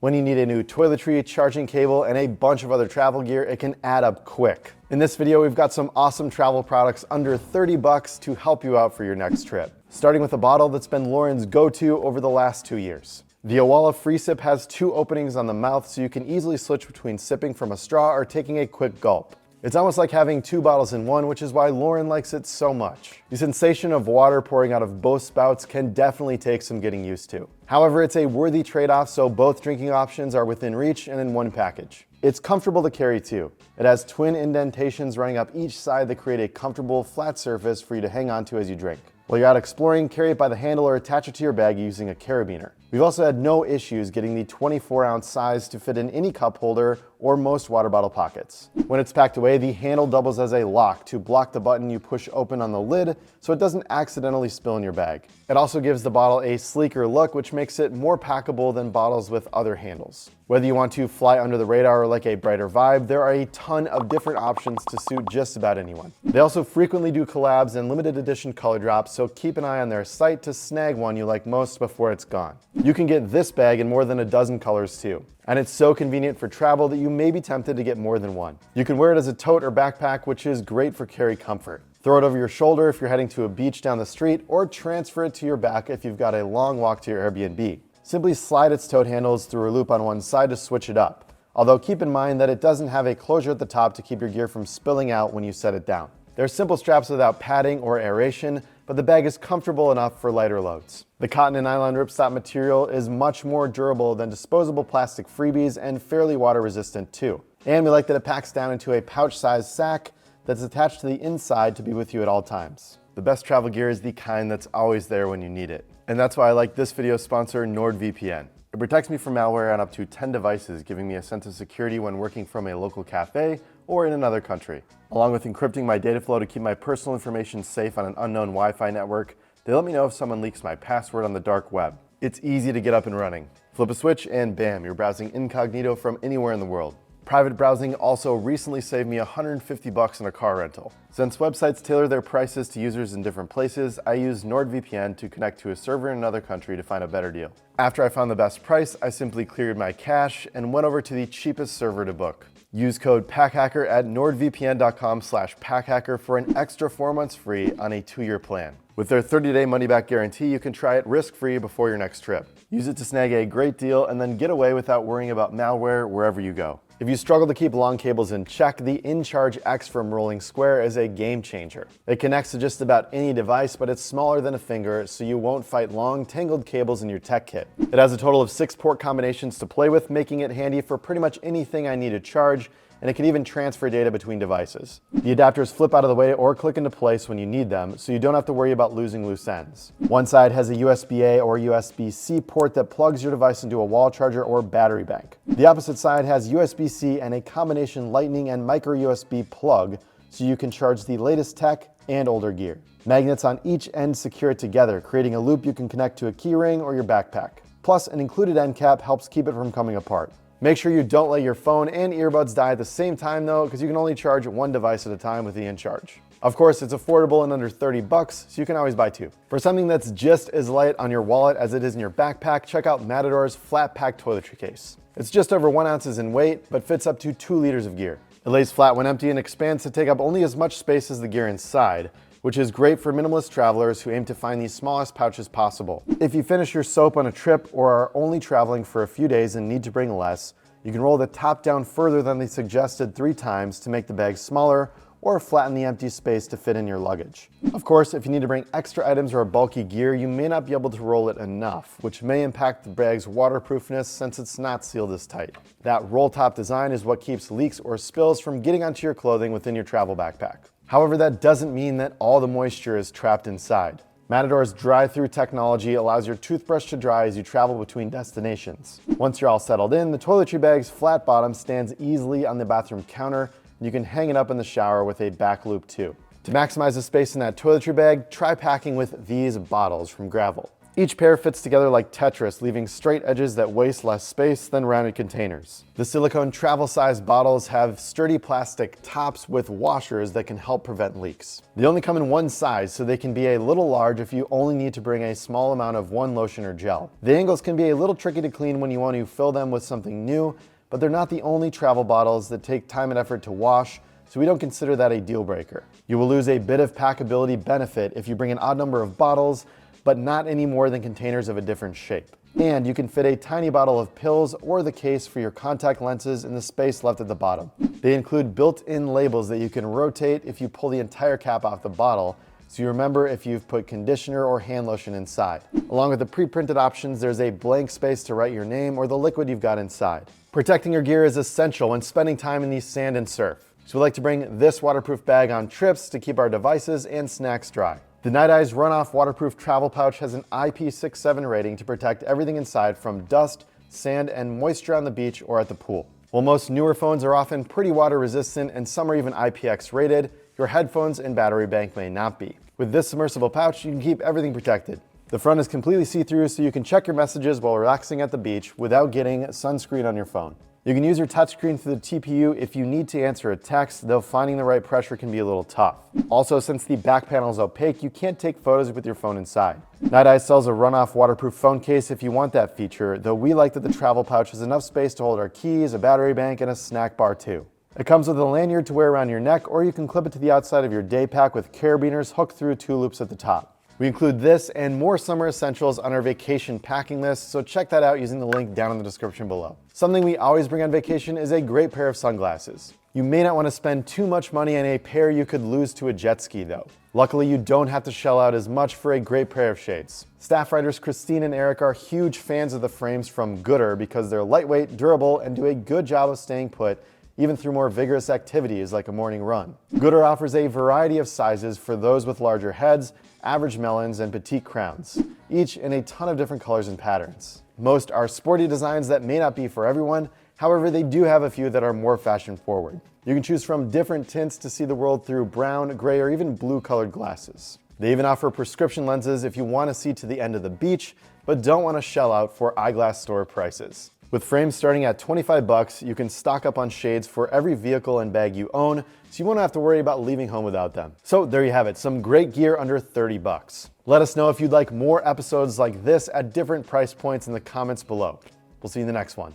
When you need a new toiletry, charging cable, and a bunch of other travel gear, it can add up quick. In this video, we've got some awesome travel products under 30 bucks to help you out for your next trip. Starting with a bottle that's been Lauren's go-to over the last 2 years. The Owala FreeSip has 2 openings on the mouth, so you can easily switch between sipping from a straw or taking a quick gulp. It's almost like having 2 bottles in one, which is why Lauren likes it so much. The sensation of water pouring out of both spouts can definitely take some getting used to. However, it's a worthy trade-off, so both drinking options are within reach and in one package. It's comfortable to carry too. It has twin indentations running up each side that create a comfortable, flat surface for you to hang onto as you drink. While you're out exploring, carry it by the handle or attach it to your bag using a carabiner. We've also had no issues getting the 24-ounce size to fit in any cup holder or most water bottle pockets. When it's packed away, the handle doubles as a lock to block the button you push open on the lid so it doesn't accidentally spill in your bag. It also gives the bottle a sleeker look, which makes it more packable than bottles with other handles. Whether you want to fly under the radar or like a brighter vibe, there are a ton of different options to suit just about anyone. They also frequently do collabs and limited edition color drops, so keep an eye on their site to snag one you like most before it's gone. You can get this bag in more than a dozen colors too. And it's so convenient for travel that you may be tempted to get more than one. You can wear it as a tote or backpack, which is great for carry comfort. Throw it over your shoulder if you're heading to a beach down the street, or transfer it to your back if you've got a long walk to your Airbnb. Simply slide its tote handles through a loop on one side to switch it up. Although keep in mind that it doesn't have a closure at the top to keep your gear from spilling out when you set it down. They're simple straps without padding or aeration, but the bag is comfortable enough for lighter loads. The cotton and nylon ripstop material is much more durable than disposable plastic freebies and fairly water resistant too. And we like that it packs down into a pouch-sized sack that's attached to the inside to be with you at all times. The best travel gear is the kind that's always there when you need it. And that's why I like this video's sponsor, NordVPN. It protects me from malware on up to 10 devices, giving me a sense of security when working from a local cafe or in another country. Along with encrypting my data flow to keep my personal information safe on an unknown Wi-Fi network, they let me know if someone leaks my password on the dark web. It's easy to get up and running. Flip a switch and bam, you're browsing incognito from anywhere in the world. Private browsing also recently saved me 150 bucks on a car rental. Since websites tailor their prices to users in different places, I use NordVPN to connect to a server in another country to find a better deal. After I found the best price, I simply cleared my cache and went over to the cheapest server to book. Use code PACKHACKER at nordvpn.com/packhacker for an extra 4 months free on a 2-year plan. With their 30-day money-back guarantee, you can try it risk-free before your next trip. Use it to snag a great deal and then get away without worrying about malware wherever you go. If you struggle to keep long cables in check, the InCharge X from Rolling Square is a game changer. It connects to just about any device, but it's smaller than a finger, so you won't fight long, tangled cables in your tech kit. It has a total of 6 port combinations to play with, making it handy for pretty much anything I need to charge, and it can even transfer data between devices. The adapters flip out of the way or click into place when you need them, so you don't have to worry about losing loose ends. One side has a USB-A or USB-C port that plugs your device into a wall charger or battery bank. The opposite side has USB-C and a combination Lightning and micro USB plug, so you can charge the latest tech and older gear. Magnets on each end secure it together, creating a loop you can connect to a keyring or your backpack. Plus, an included end cap helps keep it from coming apart. Make sure you don't let your phone and earbuds die at the same time though, because you can only charge one device at a time with the InCharge. Of course, it's affordable and under 30 bucks, so you can always buy 2. For something that's just as light on your wallet as it is in your backpack, check out Matador's FlatPak toiletry case. It's just over 1 ounce in weight, but fits up to 2 liters of gear. It lays flat when empty and expands to take up only as much space as the gear inside, which is great for minimalist travelers who aim to find the smallest pouches possible. If you finish your soap on a trip or are only traveling for a few days and need to bring less, you can roll the top down further than the suggested 3 times to make the bag smaller or flatten the empty space to fit in your luggage. Of course, if you need to bring extra items or bulky gear, you may not be able to roll it enough, which may impact the bag's waterproofness since it's not sealed as tight. That roll top design is what keeps leaks or spills from getting onto your clothing within your travel backpack. However, that doesn't mean that all the moisture is trapped inside. Matador's dry-through technology allows your toothbrush to dry as you travel between destinations. Once you're all settled in, the toiletry bag's flat bottom stands easily on the bathroom counter, and you can hang it up in the shower with a back loop too. To maximize the space in that toiletry bag, try packing with these bottles from Gravel. Each pair fits together like Tetris, leaving straight edges that waste less space than rounded containers. The silicone travel-sized bottles have sturdy plastic tops with washers that can help prevent leaks. They only come in one size, so they can be a little large if you only need to bring a small amount of one lotion or gel. The angles can be a little tricky to clean when you want to fill them with something new, but they're not the only travel bottles that take time and effort to wash, so we don't consider that a deal breaker. You will lose a bit of packability benefit if you bring an odd number of bottles, but not any more than containers of a different shape. And you can fit a tiny bottle of pills or the case for your contact lenses in the space left at the bottom. They include built-in labels that you can rotate if you pull the entire cap off the bottle, so you remember if you've put conditioner or hand lotion inside. Along with the pre-printed options, there's a blank space to write your name or the liquid you've got inside. Protecting your gear is essential when spending time in the sand and surf, so we like to bring this waterproof bag on trips to keep our devices and snacks dry. The Nite's RunOff waterproof travel pouch has an IP67 rating to protect everything inside from dust, sand, and moisture on the beach or at the pool. While most newer phones are often pretty water resistant and some are even IPX rated, your headphones and battery bank may not be. With this submersible pouch, you can keep everything protected. The front is completely see-through, so you can check your messages while relaxing at the beach without getting sunscreen on your phone. You can use your touchscreen through the TPU if you need to answer a text, though finding the right pressure can be a little tough. Also, since the back panel is opaque, you can't take photos with your phone inside. Nite sells a RunOff waterproof phone case if you want that feature, though we like that the travel pouch has enough space to hold our keys, a battery bank, and a snack bar too. It comes with a lanyard to wear around your neck, or you can clip it to the outside of your day pack with carabiners hooked through 2 loops at the top. We include this and more summer essentials on our vacation packing list, so check that out using the link down in the description below. Something we always bring on vacation is a great pair of sunglasses. You may not want to spend too much money on a pair you could lose to a jet ski though. Luckily, you don't have to shell out as much for a great pair of shades. Staff writers Christine and Eric are huge fans of the frames from goodr because they're lightweight, durable, and do a good job of staying put even through more vigorous activities like a morning run. goodr offers a variety of sizes for those with larger heads, average melons, and petite crowns, each in a ton of different colors and patterns. Most are sporty designs that may not be for everyone, however they do have a few that are more fashion forward. You can choose from different tints to see the world through brown, gray, or even blue colored glasses. They even offer prescription lenses if you want to see to the end of the beach, but don't want to shell out for eyeglass store prices. With frames starting at $25, you can stock up on shades for every vehicle and bag you own, so you won't have to worry about leaving home without them. So there you have it, some great gear under $30. Let us know if you'd like more episodes like this at different price points in the comments below. We'll see you in the next one.